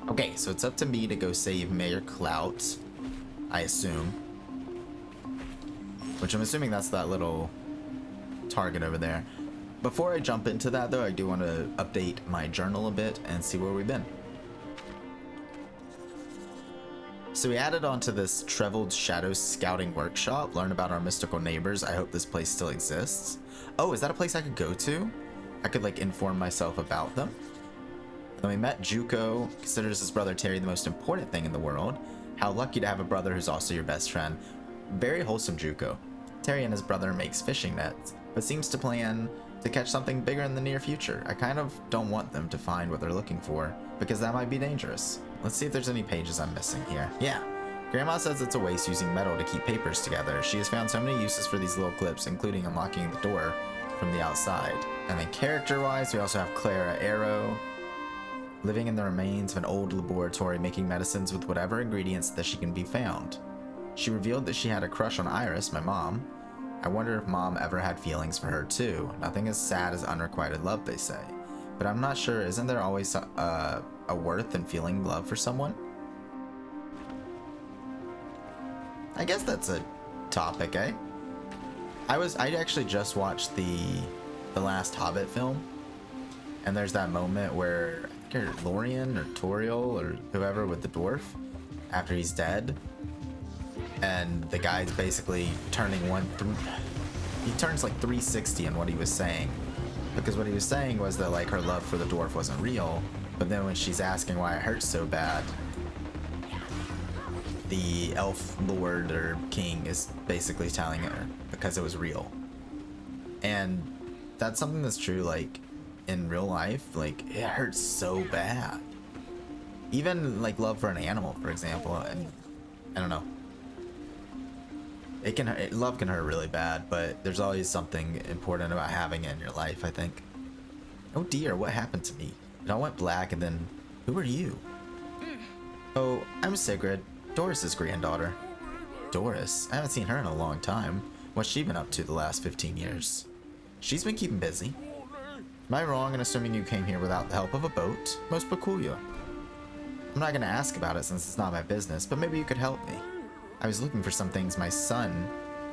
Okay, so it's up to me to go save Mayor Klout, I assume. Which I'm assuming that's that little target over there. Before I jump into that, though, I do want to update my journal a bit and see where we've been. So we added on to this Treveled Shadows Scouting Workshop, learn about our mystical neighbors. I hope this place still exists. Oh, is that a place I could go to? I could, like, inform myself about them. Then we met Juko, considers his brother Terry the most important thing in the world. How lucky to have a brother who's also your best friend. Very wholesome Juko. Terry and his brother makes fishing nets, but seems to plan to catch something bigger in the near future. I kind of don't want them to find what they're looking for, because that might be dangerous. Let's see if there's any pages I'm missing here. Yeah. Grandma says it's a waste using metal to keep papers together. She has found so many uses for these little clips, including unlocking the door from the outside. And then character-wise, we also have Clara Arrow, living in the remains of an old laboratory, making medicines with whatever ingredients that she can be found. She revealed that she had a crush on Iris, my mom. I wonder if mom ever had feelings for her too. Nothing as sad as unrequited love, they say. But I'm not sure, isn't there always a worth in feeling love for someone? I guess that's a topic, eh? I actually just watched the last Hobbit film, and there's that moment where I think Lorien or Toriel or whoever with the dwarf after he's dead, and the guy's basically turning he turns like 360 in what he was saying, because what he was saying was that like her love for the dwarf wasn't real, but then when she's asking why it hurts so bad, the elf lord or king is basically telling her because it was real. And that's something that's true, like in real life. Like it hurts so bad, even like love for an animal, for example. And I don't know, love can hurt really bad, but there's always something important about having it in your life, I think. Oh dear, what happened to me? It all went black, and then who are you? Oh, I'm Sigrid, Doris's granddaughter. Doris? I haven't seen her in a long time. What's she been up to the last 15 years? She's been keeping busy. Am I wrong in assuming you came here without the help of a boat? Most peculiar. I'm not going to ask about it since it's not my business, but maybe you could help me. I was looking for some things my son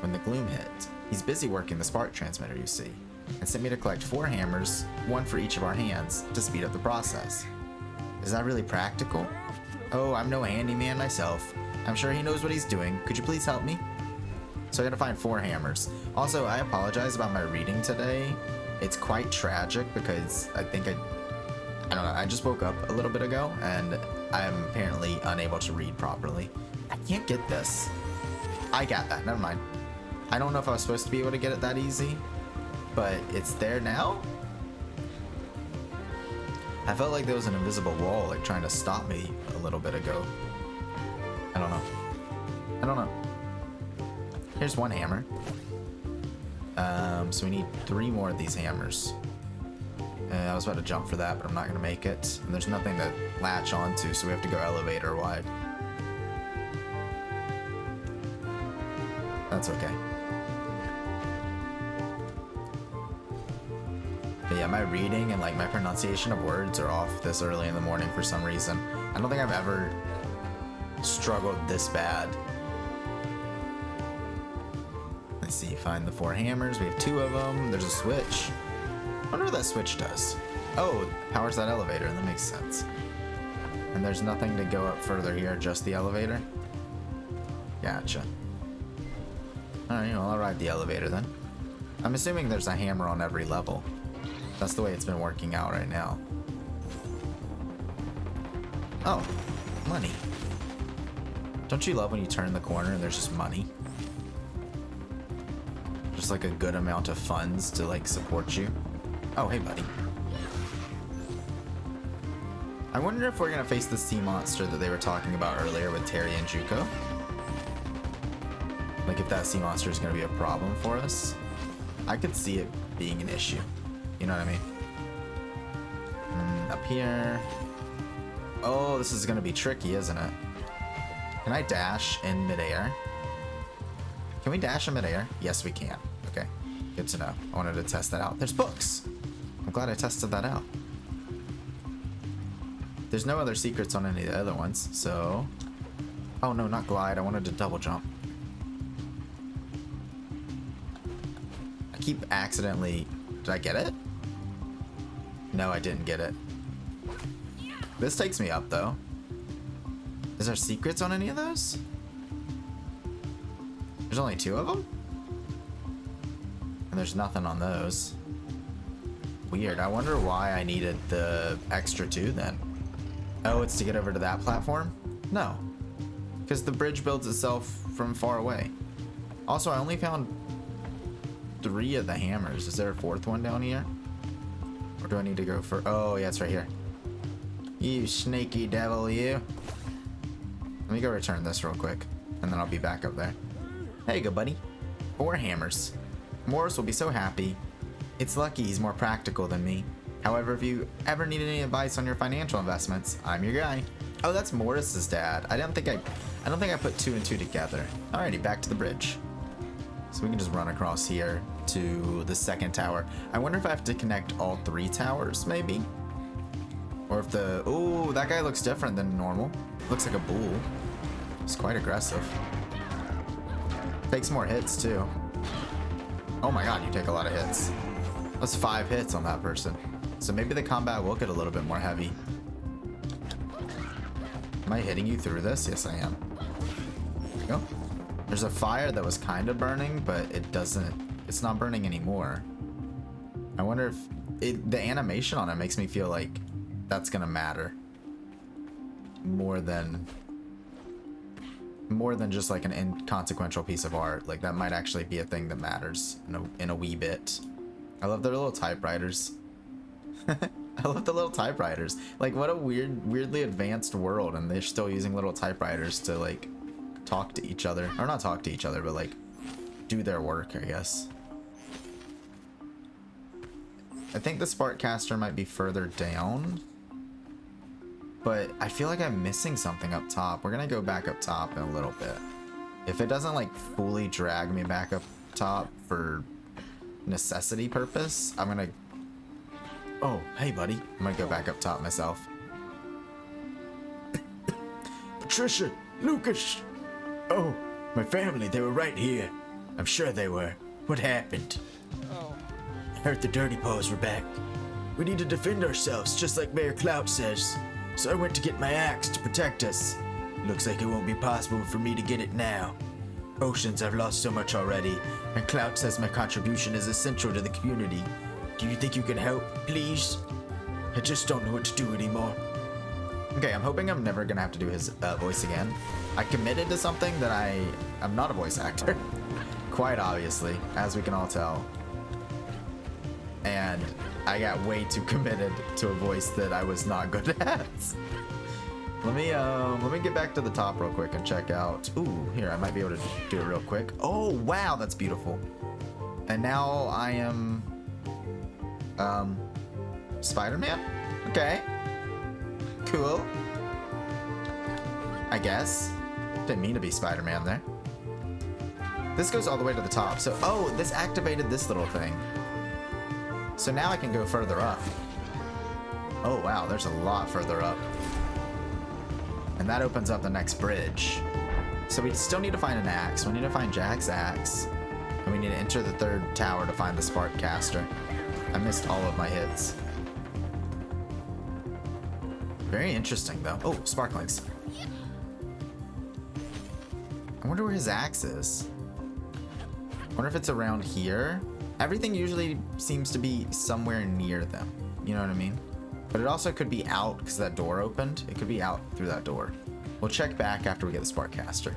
when the gloom hit. He's busy working the spark transmitter, you see, and sent me to collect 4 hammers, 1 for each of our hands, to speed up the process. Is that really practical? Oh, I'm no handyman myself. I'm sure he knows what he's doing. Could you please help me? So I gotta find 4 hammers. Also, I apologize about my reading today. It's quite tragic because I don't know, I just woke up a little bit ago and I'm apparently unable to read properly. I can't get this. I got that, never mind. I don't know if I was supposed to be able to get it that easy, but it's there now? I felt like there was an invisible wall like trying to stop me a little bit ago. I don't know. Here's 1 hammer. So we need 3 more of these hammers. I was about to jump for that, but I'm not gonna make it. And there's nothing to latch onto, so we have to go elevator wide. That's okay. But yeah, my reading and like my pronunciation of words are off this early in the morning for some reason. I don't think I've ever struggled this bad. Let's see, find the 4 hammers. We have 2 of them. There's a switch. I wonder what that switch does. Oh, it powers that elevator. That makes sense. And there's nothing to go up further here, just the elevator? Gotcha. Alright, well, I'll ride the elevator then. I'm assuming there's a hammer on every level. That's the way it's been working out right now. Oh, money. Don't you love when you turn the corner and there's just money? Just like a good amount of funds to like support you. Oh, hey buddy. I wonder if we're gonna face the sea monster that they were talking about earlier with Terry and Juko. Like if that sea monster is gonna be a problem for us. I could see it being an issue. You know what I mean? Up here. Oh, this is gonna be tricky, isn't it? Can I dash in midair? Can we dash in midair? Yes, we can. Okay, good to know. I wanted to test that out. There's books. I'm glad I tested that out. There's no other secrets on any of the other ones, so... Oh no, not glide. I wanted to double jump. I keep accidentally... Did I get it? No, I didn't get it. This takes me up, though. Is there secrets on any of those? There's only 2 of them? And there's nothing on those. Weird. I wonder why I needed the extra 2 then. Oh, it's to get over to that platform? No. Because the bridge builds itself from far away. Also, I only found 3 of the hammers. Is there a 4th one down here? Or do I need to go for... Oh, yeah, it's right here. You snaky devil, you. Let me go return this real quick, and then I'll be back up there. There you go, buddy. 4 hammers. Morris will be so happy. It's lucky he's more practical than me. However, if you ever need any advice on your financial investments, I'm your guy. Oh, that's Morris's dad. I don't think I put 2 and 2 together. Alrighty, back to the bridge. So we can just run across here to the 2nd tower. I wonder if I have to connect all 3 towers, maybe? Or if the... Ooh, that guy looks different than normal. Looks like a bull. It's quite aggressive. Takes more hits, too. Oh my god, you take a lot of hits. That's 5 hits on that person. So maybe the combat will get a little bit more heavy. Am I hitting you through this? Yes, I am. There we go. There's a fire that was kind of burning, but it doesn't... It's not burning anymore. I wonder if... the animation on it makes me feel like that's gonna matter. More than just like an inconsequential piece of art. Like, that might actually be a thing that matters in a wee bit. I love their little typewriters. I love the little typewriters. Like, what a weirdly advanced world, and they're still using little typewriters to, like, talk to each other. Or not talk to each other, but, like, do their work, I guess. I think the Sparkcaster might be further down. But I feel like I'm missing something up top. We're gonna go back up top in a little bit. If it doesn't, like, fully drag me back up top for necessity purpose, I'm gonna... Oh, hey, buddy. I'm gonna go back up top myself. Patricia, Lucas. Oh, my family, they were right here. I'm sure they were. What happened? I heard the Dirty Paws were back. We need to defend ourselves, just like Mayor Klout says. So I went to get my axe to protect us. Looks like it won't be possible for me to get it now. Oceans, I've lost so much already, and Klout says my contribution is essential to the community. Do you think you can help, please? I just don't know what to do anymore. Okay, I'm hoping I'm never gonna have to do his voice again. I committed to something that I'm not a voice actor. Quite obviously, as we can all tell. And I got way too committed to a voice that I was not good at. Let me get back to the top real quick and check out. Ooh, here, I might be able to do it real quick. Oh, wow, that's beautiful. And now I am Spider-Man? Okay. Cool. I guess. Didn't mean to be Spider-Man there. This goes all the way to the top. So, oh, this activated this little thing. So now I can go further up. Oh, wow, there's a lot further up. And that opens up the next bridge. So we still need to find an axe. We need to find Jack's axe. And we need to enter the 3rd tower to find the Sparkcaster. I missed all of my hits. Very interesting, though. Oh, sparklings. I wonder where his axe is. I wonder if it's around here. Everything usually seems to be somewhere near them. You know what I mean? But it also could be out because that door opened. It could be out through that door. We'll check back after we get the Sparkcaster.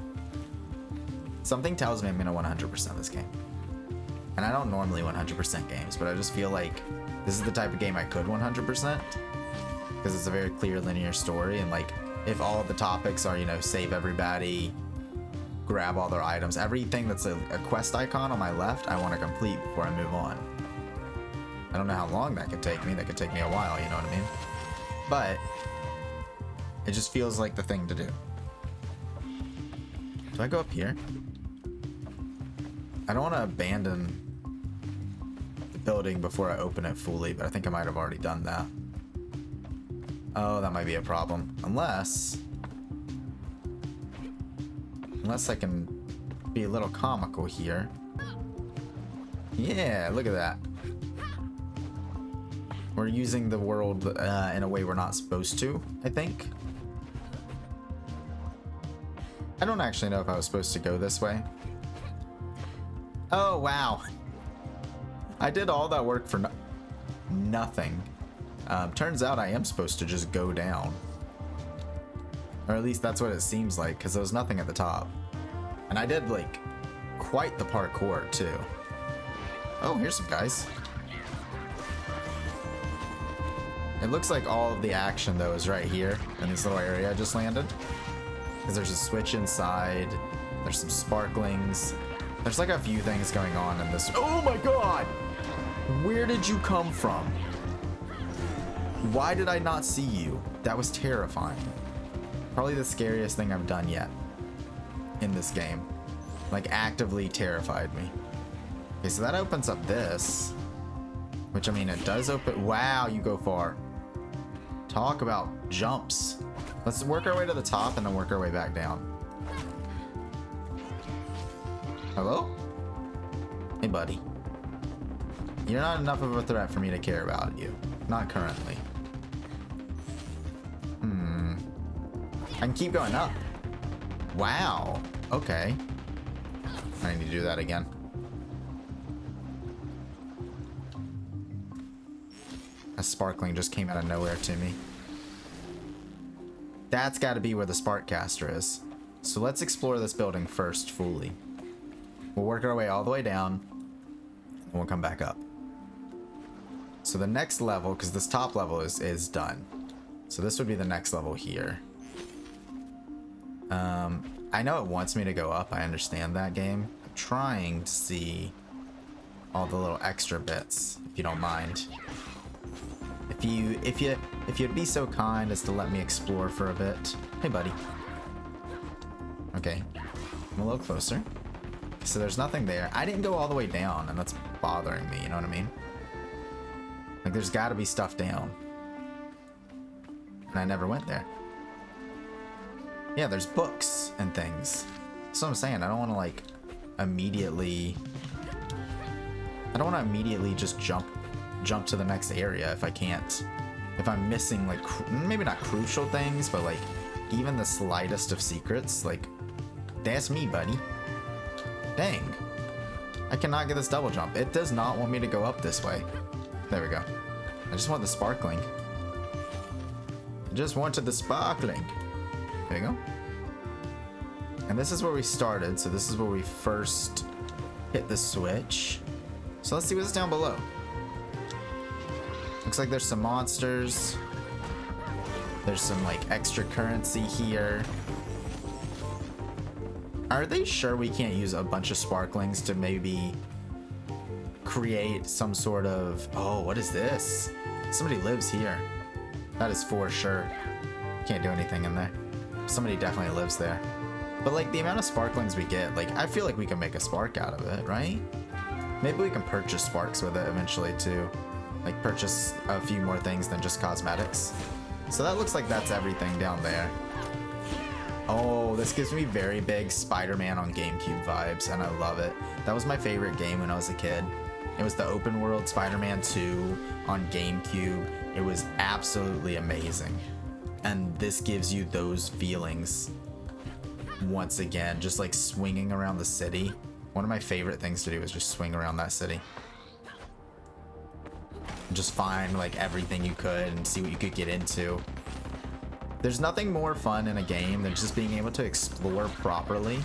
Something tells me I'm going to 100% this game. And I don't normally 100% games, but I just feel like this is the type of game I could 100%. Because it's a very clear linear story. And like, if all of the topics are, you know, save everybody, grab all their items, everything that's a quest icon on my left, I want to complete before I move on. I don't know how long that could take me. That could take me a while, you know what I mean? But it just feels like the thing to do. Do I go up here? I don't want to abandon the building before I open it fully, but I think I might have already done that. Oh, that might be a problem. Unless I can be a little comical here. Yeah, look at that. We're using the world in a way we're not supposed to, I think. I don't actually know if I was supposed to go this way. Oh, wow. I did all that work for nothing. Turns out I am supposed to just go down. Or at least that's what it seems like, because there was nothing at the top. And I did, like, quite the parkour, too. Oh, here's some guys. It looks like all of the action, though, is right here in this little area I just landed. Because there's a switch inside. There's some sparklings. There's, like, a few things going on in this. Oh, my God! Where did you come from? Why did I not see you? That was terrifying. Probably the scariest thing I've done yet in this game. Like, actively terrified me. Okay, so that opens up this. Which, I mean, it does open. Wow, you go far. Talk about jumps. Let's work our way to the top and then work our way back down. Hello? Hey, buddy. You're not enough of a threat for me to care about you. Not currently. I can keep going up. Wow. Okay. I need to do that again. A sparkling just came out of nowhere to me. That's got to be where the Sparkcaster is. So let's explore this building first fully. We'll work our way all the way down, and we'll come back up. So the next level, because this top level is done. So this would be the next level here. I know it wants me to go up. I understand that game. I'm trying to see all the little extra bits, if you don't mind. If you'd be so kind as to let me explore for a bit. Hey, buddy. Okay, I'm a little closer. So there's nothing there. I didn't go all the way down, and that's bothering me. You know what I mean? Like, there's got to be stuff down, and I never went there. Yeah, there's books and things. That's what I'm saying. I don't want to like immediately. I don't want to immediately just jump to the next area if I can't. If I'm missing like maybe not crucial things, but like even the slightest of secrets. Like, that's me, buddy. Dang. I cannot get this double jump. It does not want me to go up this way. There we go. I just want the sparkling. I just wanted the sparkling. There you go. And this is where we started, so this is where we first hit the switch. So let's see what's down below. Looks like there's some monsters. There's some like extra currency here. Are they sure we can't use a bunch of sparklings to maybe create some sort of... Oh, what is this? Somebody lives here. That is for sure. Can't do anything in there. Somebody definitely lives there. But like the amount of sparklings we get, like I feel like we can make a spark out of it, right? Maybe we can purchase sparks with it eventually too. Like purchase a few more things than just cosmetics. So that looks like that's everything down there. Oh, this gives me very big Spider-Man on GameCube vibes, and I love it. That was my favorite game when I was a kid. It was the open world Spider-Man 2 on GameCube. It was absolutely amazing. And this gives you those feelings once again, just like swinging around the city. One of my favorite things to do is just swing around that city. Just find like everything you could and see what you could get into. There's nothing more fun in a game than just being able to explore properly.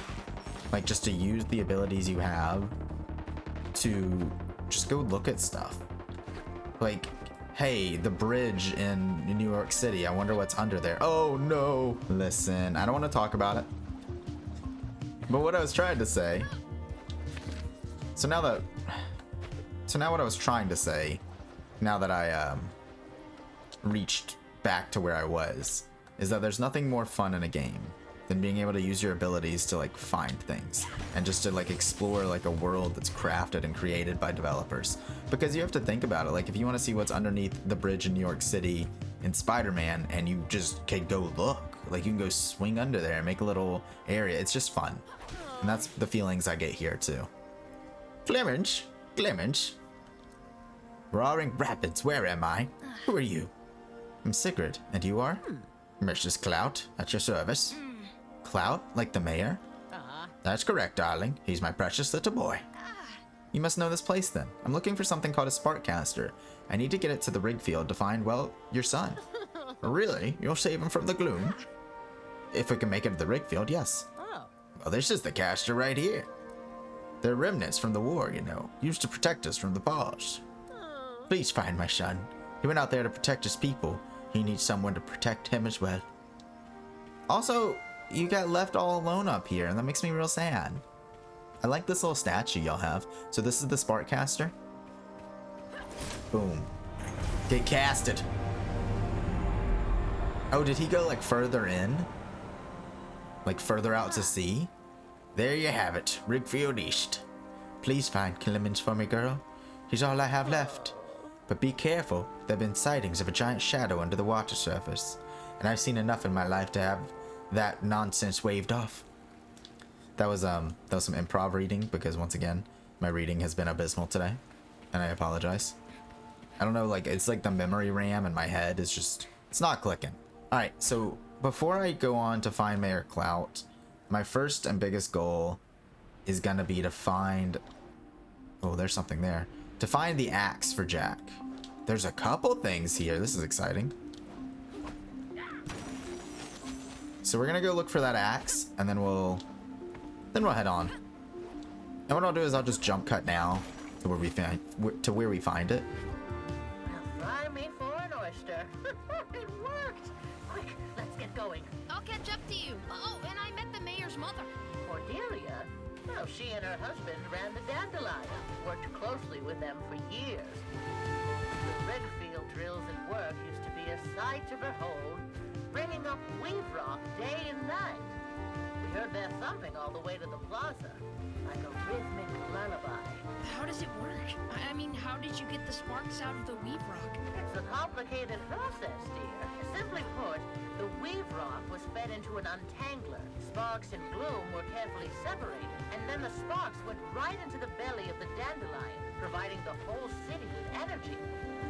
Like just to use the abilities you have to just go look at stuff. Like, hey, the bridge in New York City, I wonder what's under there. Oh no. Listen, I don't want to talk about it. But what I was trying to say. So now what I was trying to say, now that I reached back to where I was, is that there's nothing more fun in a game than being able to use your abilities to like find things and just to like explore like a world that's crafted and created by developers. Because you have to think about it, like if you want to see what's underneath the bridge in New York City in Spider-Man, and you just can go look. Like, you can go swing under there and make a little area. It's just fun. And that's the feelings I get here, too. Clemens? Roaring Rapids, where am I? Who are you? I'm Sigrid, and you are? Mrs. Klout, at your service. Klout, like the mayor? That's correct, darling. He's my precious little boy. You must know this place, then. I'm looking for something called a Sparkcaster. I need to get it to the rig field to find, well, your son. Really? You'll save him from the gloom? If we can make it to the rig field, yes. Well, this is the caster right here. They're remnants from the war, you know, used to protect us from the boss. Please find my son. He went out there to protect his people. He needs someone to protect him as well. Also, you got left all alone up here, and that makes me real sad. I like this little statue y'all have. So this is the Sparkcaster. Boom. Get casted. Oh, did he go like further in? Like further out to sea? There you have it, Rigfield East. Please find Clemens for me, girl. He's all I have left. But be careful, there have been sightings of a giant shadow under the water surface, and I've seen enough in my life to have that nonsense waved off. That was some improv reading, because once again, my reading has been abysmal today, and I apologize. I don't know, like, it's like the memory RAM in my head is just, it's not clicking. Alright, so before I go on to find Mayor Klout, my first and biggest goal is gonna be to find, oh, there's something there, to find the axe for Jack. There's a couple things here, this is exciting. So we're gonna go look for that axe, and then we'll head on. And what I'll do is I'll just jump cut now to where we find it. Now fry me for an oyster. It worked. Quick, let's get going. I'll catch up to you. Oh, and I met the mayor's mother. Cordelia? Well, she and her husband ran the Dandelion. Worked closely with them for years. The Redfield drills at work used to be a sight to behold, bringing up weave rock day and night. We heard their thumping all the way to the plaza, like a rhythmic lullaby. How does it work? I mean, how did you get the sparks out of the weave rock? It's a complicated process, dear. Simply put, the weave rock was fed into an untangler. Sparks and gloom were carefully separated, and then the sparks went right into the belly of the dandelion, providing the whole city with energy.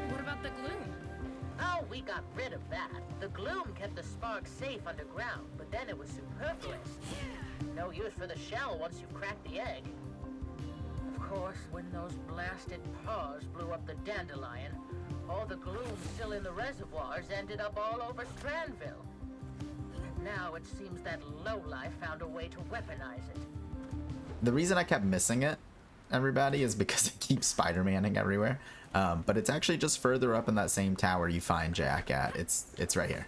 What about the gloom? Oh, we got rid of that. The gloom kept the sparks safe underground, but then it was superfluous. No use for the shell once you crack the egg. Of course, when those blasted paws blew up the dandelion, all the gloom still in the reservoirs ended up all over Strandville. And now it seems that lowlife found a way to weaponize it. The reason I kept missing it, everybody, is because it keeps Spider-Manning everywhere. But it's actually just further up in that same tower you find Jack at. It's right here.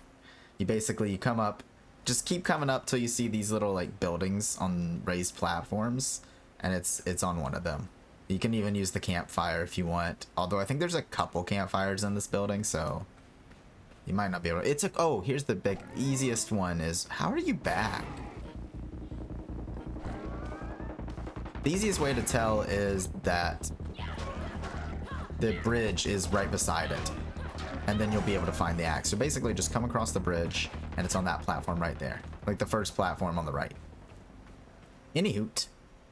You come up, just keep coming up till you see these little like buildings on raised platforms, and it's on one of them. You can even use the campfire if you want. Although I think there's a couple campfires in this building, so you might not be able to. Oh, here's the big easiest one is, how are you back? The easiest way to tell is that the bridge is right beside it, and then you'll be able to find the axe. So basically just come across the bridge, and it's on that platform right there, like the first platform on the right. Anyhoot,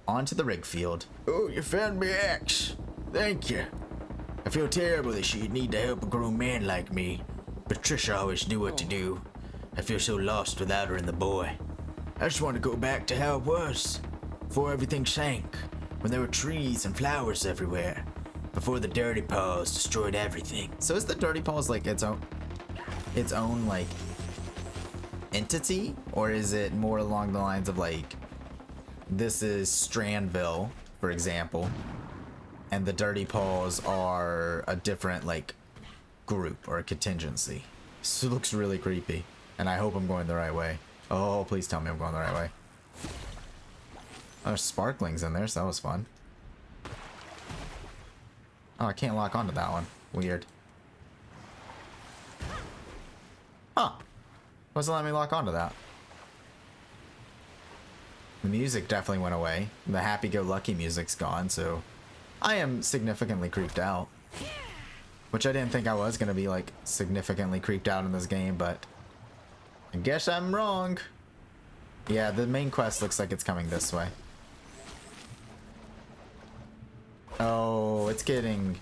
on to the rig field. Oh, you found me axe. Thank you. I feel terrible that she'd need to help a grown man like me. Patricia always knew what to do. I feel so lost without her and the boy. I just want to go back to how it was, before everything sank, when there were trees and flowers everywhere, before the Dirty Paws destroyed everything. So is the Dirty Paws like its own like entity, or is it more along the lines of like, this is Strandville, for example, and the Dirty Paws are a different like group or a contingency? This looks really creepy, and I hope I'm going the right way. Oh, please tell me I'm going the right way. Oh, there's sparklings in there, so that was fun. Oh, I can't lock onto that one. Weird. Huh. Wasn't letting me lock onto that. The music definitely went away. The happy-go-lucky music's gone, so I am significantly creeped out. Which I didn't think I was gonna be like significantly creeped out in this game, but I guess I'm wrong. Yeah, the main quest looks like it's coming this way. Oh, it's getting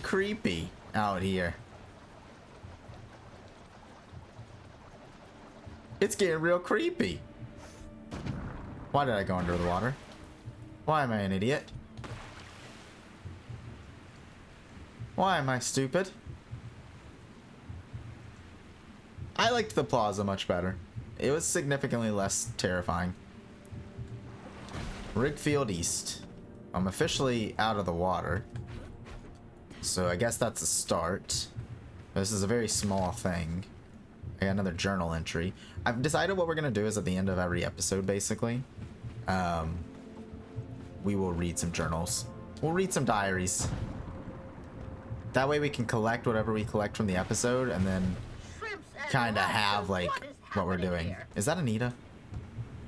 creepy out here. It's getting real creepy. Why did I go under the water? Why am I an idiot? Why am I stupid? I liked the Plaza much better. It was significantly less terrifying. Rigfield East. I'm officially out of the water. So I guess that's a start. This is a very small thing. I got another journal entry. I've decided what we're going to do is at the end of every episode, basically. We will read some journals. We'll read some diaries. That way we can collect whatever we collect from the episode and then kind of have like what we're doing. Here? Is that Anita?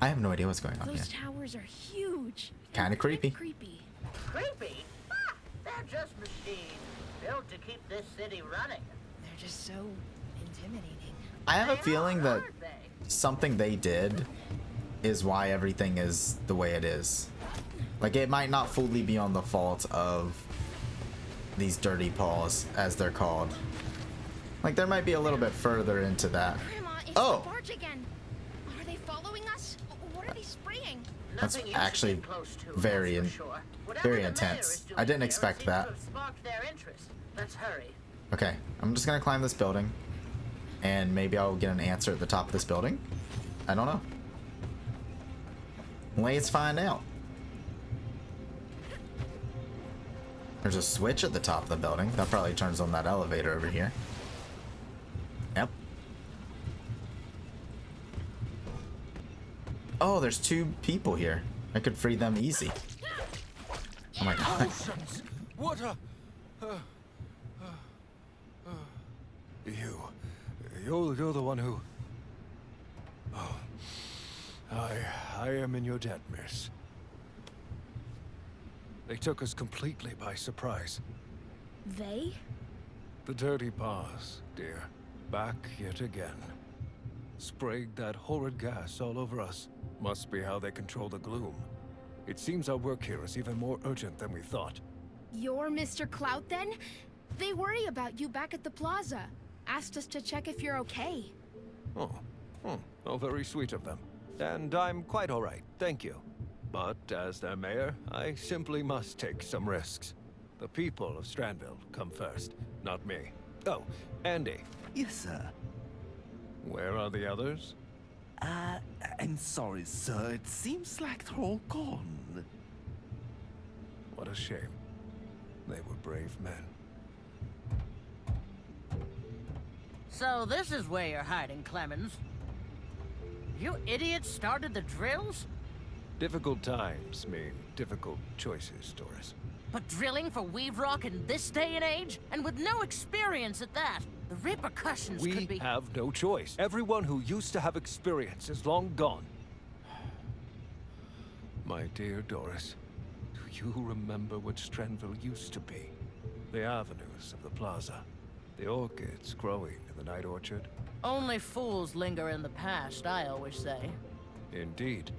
I have no idea what's going on here. Those towers are huge. Kinda creepy. Creepy. Creepy? Ah, they're just machines built to keep this city running. They're just so intimidating. I have a They feeling are, that aren't they? something they did is why everything is the way it is. Like, it might not fully be on the fault of these dirty paws, as they're called. Like, there might be a little bit further into that. Grandma, it's Oh! the barge again. Are they following us? What are they spraying? That's Nothing you should actually get close to, very that's for sure. Whatever very the mayor intense. is doing I didn't here expect seems that. to have sparked their interest. Let's hurry. Okay, I'm just gonna climb this building. And maybe I'll get an answer at the top of this building. I don't know. Let's find out. There's a switch at the top of the building. That probably turns on that elevator over here. Yep. Oh, there's 2 people here. I could free them easy. Oh my god. Oceans! What a... You're the one who... Oh. I am in your debt, miss. They took us completely by surprise. They? The dirty paws, dear. Back yet again. Sprayed that horrid gas all over us. Must be how they control the gloom. It seems our work here is even more urgent than we thought. You're Mr. Klout then? They worry about you back at the plaza. Asked us to check if you're okay. Oh, very sweet of them. And I'm quite all right, thank you. But as their mayor, I simply must take some risks. The people of Strandville come first, not me. Oh, Andy, Yes, sir. where are the others? I'm sorry, sir. It seems like they're all gone. What a shame. They were brave men. So this is where you're hiding, Clemens. You idiots started the drills? Difficult times mean difficult choices, Doris. But drilling for Weave Rock in this day and age? And with no experience at that? The repercussions We could be... have no choice. Everyone who used to have experience is long gone. My dear Doris, do you remember what Strandville used to be? The avenues of the plaza. The orchids growing in the night orchard. Only fools linger in the past, I always say. Indeed.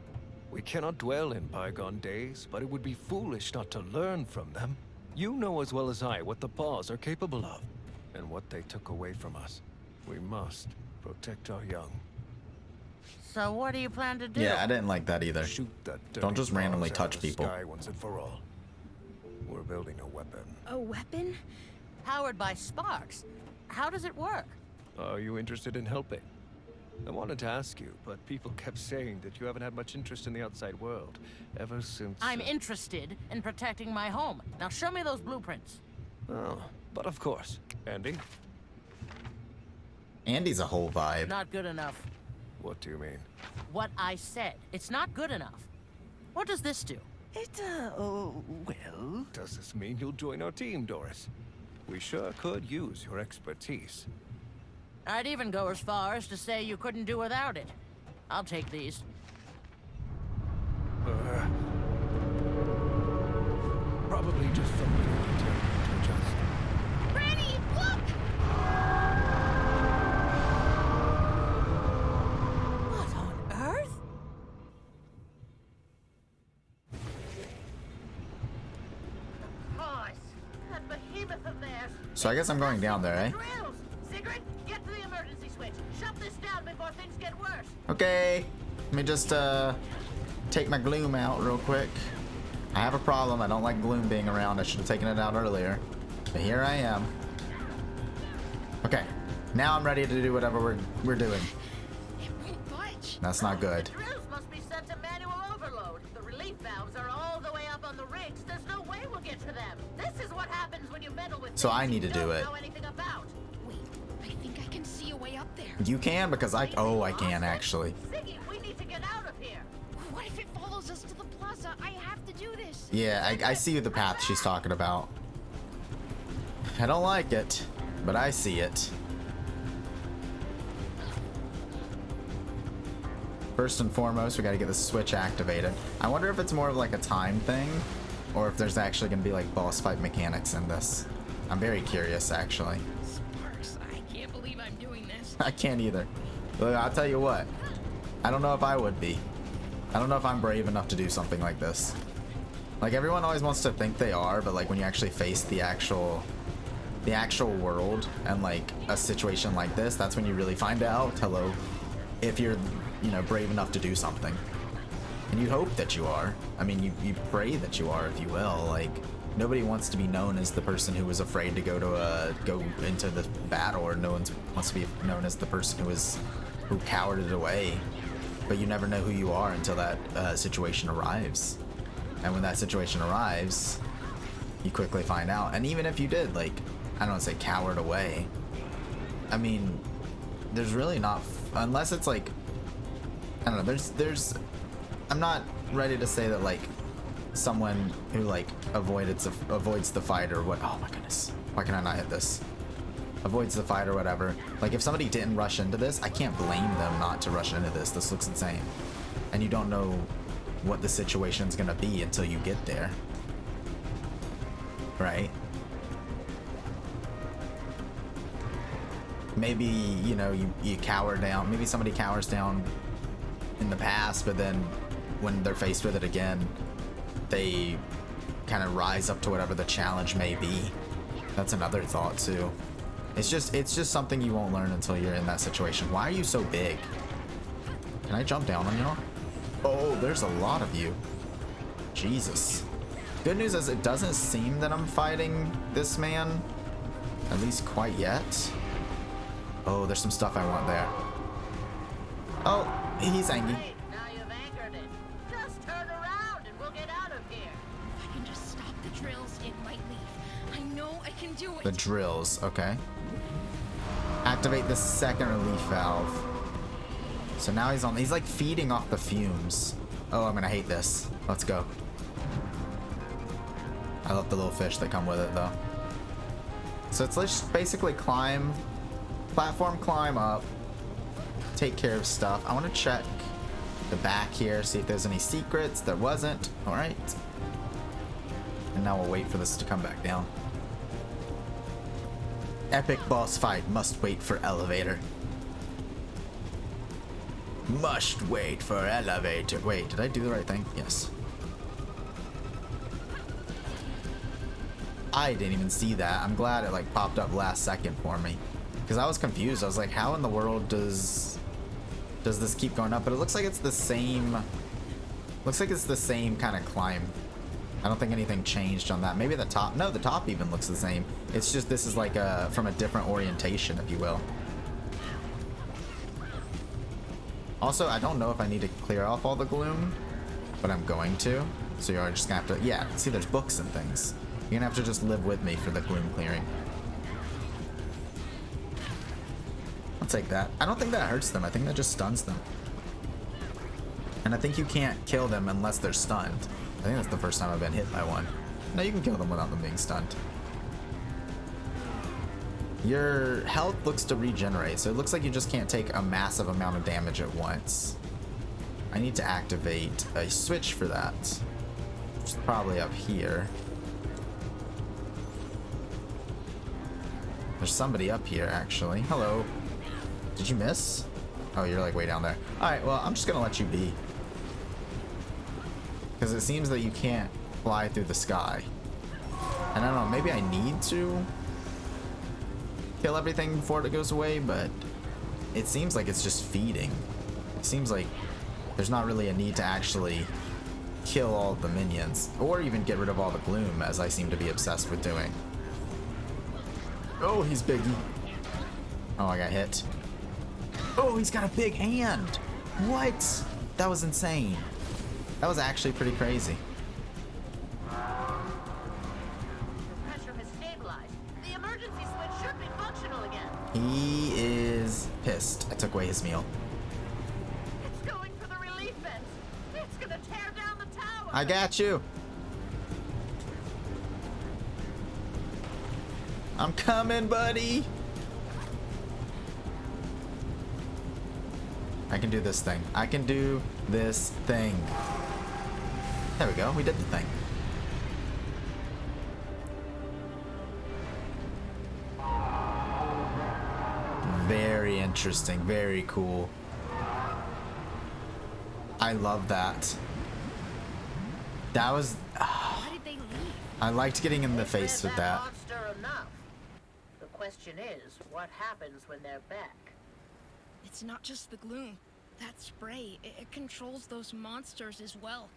We cannot dwell in bygone days, but it would be foolish not to learn from them. You know as well as I what the paws are capable of, and what they took away from us. We must protect our young. So what do you plan to do? Yeah, I didn't like that either. Shoot that Don't dirty just randomly paws out of touch the people. Sky once and for all. We're building a weapon. A weapon? Powered by sparks. How does it work? Are you interested in helping? I wanted to ask you, but people kept saying that you haven't had much interest in the outside world ever since... I'm interested in protecting my home. Now show me those blueprints. Oh, but of course. Andy, Andy's a whole vibe. Not good enough. what do you mean? What I said. It's not good enough. What does this do? Well... Does this mean you'll join our team, Doris? We sure could use your expertise. I'd even go as far as to say you couldn't do without it. I'll take these. Probably just something to adjust. Granny! So I guess I'm going down there, eh? Drills! Sigrid, get to the emergency switch. Shut this down before things get worse. Okay. Let me just take my gloom out real quick. I have a problem. I don't like gloom being around. I should have taken it out earlier. But here I am. Okay. Now I'm ready to do whatever we're doing. It won't budge. That's not good. The drills must be set to manual overload. The relief valves are all the way up on the rigs. There's no way we'll get to them. This is what happens when you meddle with So things I need to you do don't it. know anything about. Wait, I think I can see a way up there. You can because I can actually. Siggy, we need to get out of here. What if it follows us to the plaza? I have to do this. Yeah, I see the path she's talking about. I don't like it, but I see it. First and foremost, we gotta get the switch activated. I wonder if it's more of like a time thing, or if there's actually gonna be like boss fight mechanics in this. I'm very curious, actually. Sparks, I can't believe I'm doing this. I can't either. Look, I'll tell you what. I don't know if I would be. I don't know if I'm brave enough to do something like this. Like, everyone always wants to think they are, but like when you actually face the actual world and like a situation like this, that's when you really find out, hello, if you're, you know, brave enough to do something. And you hope that you are. I mean, you pray that you are, if you will. Like, nobody wants to be known as the person who was afraid to go into the battle, or no one wants to be known as the person who cowered it away. But you never know who you are until that situation arrives. And when that situation arrives, you quickly find out. And even if you did, like, I don't want to say cowered away. I mean, there's really not, unless it's like, I don't know, there's, I'm not ready to say that like someone who like avoids the fight or what, oh my goodness, why can I not hit this? Avoids the fight or whatever. Like if somebody didn't rush into this, I can't blame them not to rush into this. This looks insane. And you don't know what the situation's gonna be until you get there. Right? Maybe, you know, you cower down. Maybe somebody cowers down in the past, but then when they're faced with it again, they kind of rise up to whatever the challenge may be. That's another thought too. It's just something you won't learn until you're in that situation. Why are you so big? Can I jump down on y'all? Oh, there's a lot of you. Jesus. Good news is it doesn't seem that I'm fighting this man, at least quite yet. Oh, there's some stuff I want there. Oh, he's angry. Right, now you've anchored it. Just turn around and we'll get out of here. If I can just stop the drills, it might leave. I know I can do it. The drills, okay. Activate the second relief valve. So now he's like feeding off the fumes. Oh, I'm gonna hate this. Let's go. I love the little fish that come with it though. So it's just basically platform climb up, take care of stuff. I want to check the back here, see if there's any secrets. There wasn't. All right. And now we'll wait for this to come back down. Epic boss fight must wait for elevator. Must wait for elevator. Wait, did I do the right thing? Yes. I didn't even see that. I'm glad it like popped up last second for me. Because I was confused. I was like, how in the world does this keep going up? But it looks like it's the same. Looks like it's the same kind of climb. I don't think anything changed on that. Maybe the top. No, the top even looks the same. It's just this is like from a different orientation, if you will. Also, I don't know if I need to clear off all the gloom, but I'm going to. So you're just gonna have to. Yeah, see, there's books and things. You're gonna have to just live with me for the gloom clearing. I'll take that. I don't think that hurts them. I think that just stuns them. And I think you can't kill them unless they're stunned. I think that's the first time I've been hit by one. No, you can kill them without them being stunned. Your health looks to regenerate, so it looks like you just can't take a massive amount of damage at once. I need to activate a switch for that, which is probably up here. There's somebody up here, actually. Hello. Did you miss? Oh, you're like way down there. Alright, well, I'm just gonna let you be. Because it seems that you can't fly through the sky. And I don't know, maybe I need to? kill everything before it goes away, but it seems like it's just feeding. It seems like there's not really a need to actually kill all the minions, or even get rid of all the gloom, as I seem to be obsessed with doing. Oh, he's biggie. Oh, I got hit. Oh, he's got a big hand. What? That was insane. That was actually pretty crazy. The pressure has stabilized. The emergency switch should be functional again. He is pissed. I took away his meal. It's going for the relief vents. It's gonna tear down the tower. I got you. I'm coming, buddy. I can do this thing. I can do this thing. There we go. We did the thing. Very interesting. Very cool. I love that. That was... Why did they leave? I liked getting in the Is face with that. monster enough? The question is, what happens when they're back? It's not just the gloom. That spray, it controls those monsters as well.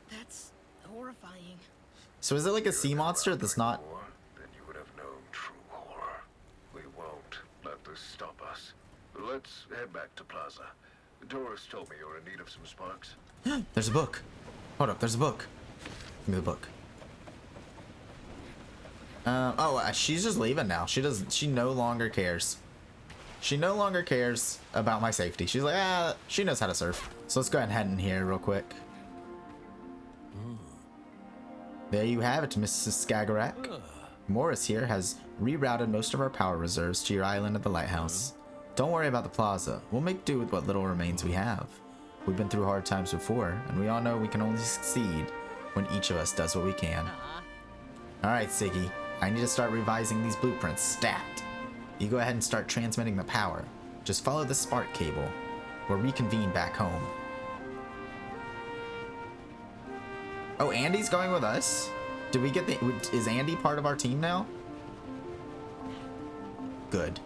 That's horrifying. So is it like a sea monster that's not... Then you would have known true horror. We won't let this stop us. Let's head back to Plaza. Doris told me you're in need of some sparks. There's a book. Hold up, there's a book. Give me the book. She's just leaving now. She no longer cares. She no longer cares about my safety. She's like, she knows how to surf. So let's go ahead and head in here real quick. There you have it, Mrs. Skagerrak. Morris here has rerouted most of our power reserves to your island at the lighthouse. Don't worry about the plaza. We'll make do with what little remains we have. We've been through hard times before, and we all know we can only succeed when each of us does what we can. Alright, Siggy. I need to start revising these blueprints. Stat! You go ahead and start transmitting the power. Just follow the spark cable. We'll reconvene back home. Oh, Andy's going with us? Did we get the... Is Andy part of our team now? Good.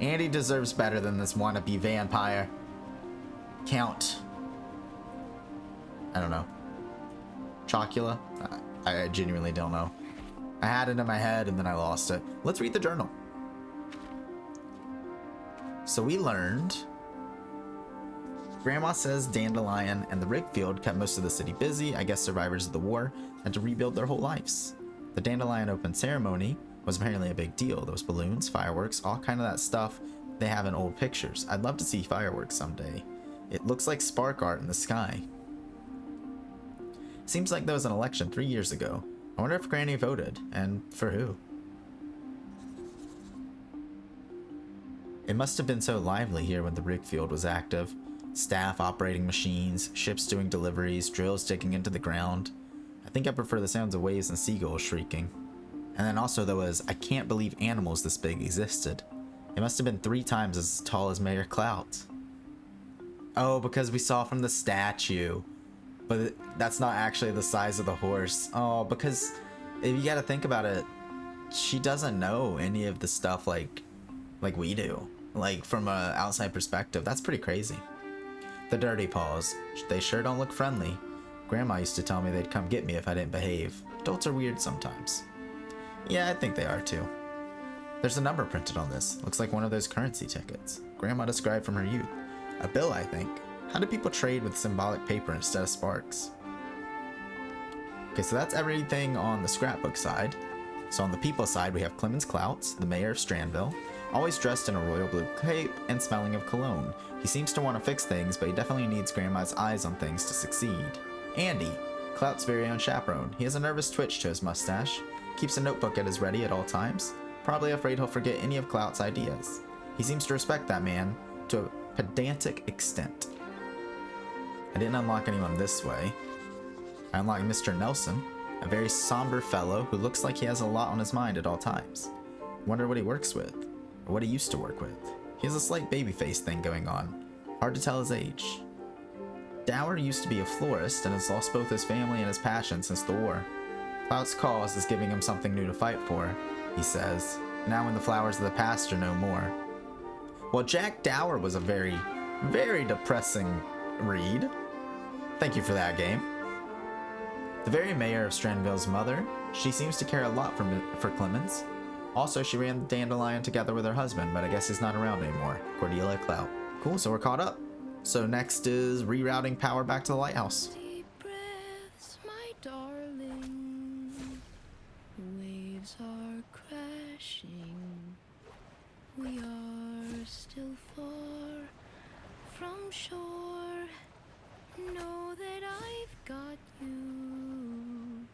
Andy deserves better than this wannabe vampire. Count. I don't know. Chocula? I genuinely don't know. I had it in my head and then I lost it. Let's read the journal. So we learned... Grandma says Dandelion and the rig field kept most of the city busy. I guess survivors of the war had to rebuild their whole lives. The Dandelion Open ceremony was apparently a big deal. Those balloons, fireworks, all kind of that stuff they have in old pictures. I'd love to see fireworks someday. It looks like spark art in the sky. Seems like there was an election 3 years ago. I wonder if Granny voted, and for who? It must have been so lively here when the rig field was active. Staff operating machines, ships doing deliveries, drills digging into the ground. I think I prefer the sounds of waves and seagulls shrieking. And then also there was, I can't believe animals this big existed. It must have been 3 times as tall as Mayor Klout. Oh, because we saw from the statue. But that's not actually the size of the horse. Oh, because if you gotta think about it, she doesn't know any of the stuff like we do. Like from an outside perspective, that's pretty crazy. The Dirty Paws. They sure don't look friendly. Grandma used to tell me they'd come get me if I didn't behave. Adults are weird sometimes. Yeah, I think they are too. There's a number printed on this. Looks like one of those currency tickets. Grandma described from her youth. A bill, I think. How do people trade with symbolic paper instead of sparks? Okay, so that's everything on the scrapbook side. So on the people side, we have Clemens Klout, the mayor of Strandville, always dressed in a royal blue cape and smelling of cologne. He seems to want to fix things, but he definitely needs Grandma's eyes on things to succeed. Andy, Klout's very own chaperone. He has a nervous twitch to his mustache, keeps a notebook at his ready at all times, probably afraid he'll forget any of Klout's ideas. He seems to respect that man to a pedantic extent. I didn't unlock anyone this way. I unlocked Mr. Nelson, a very somber fellow who looks like he has a lot on his mind at all times. Wonder what he works with, or what he used to work with. He has a slight baby face thing going on. Hard to tell his age. Dower used to be a florist and has lost both his family and his passion since the war. Klout's cause is giving him something new to fight for, he says. Now when the flowers of the past are no more. Well, Jack Dower was a very, very depressing read. Thank you for that, game. The very mayor of Strandville's mother, she seems to care a lot for Clemens. Also, she ran the Dandelion together with her husband, but I guess he's not around anymore. Cordelia Klout. Cool, so we're caught up. So next is rerouting power back to the lighthouse. Deep breaths, my darling. Waves are crashing. We are still far from shore. Know that I've got you.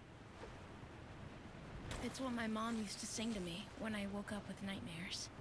It's what my mom used to sing to me when I woke up with nightmares.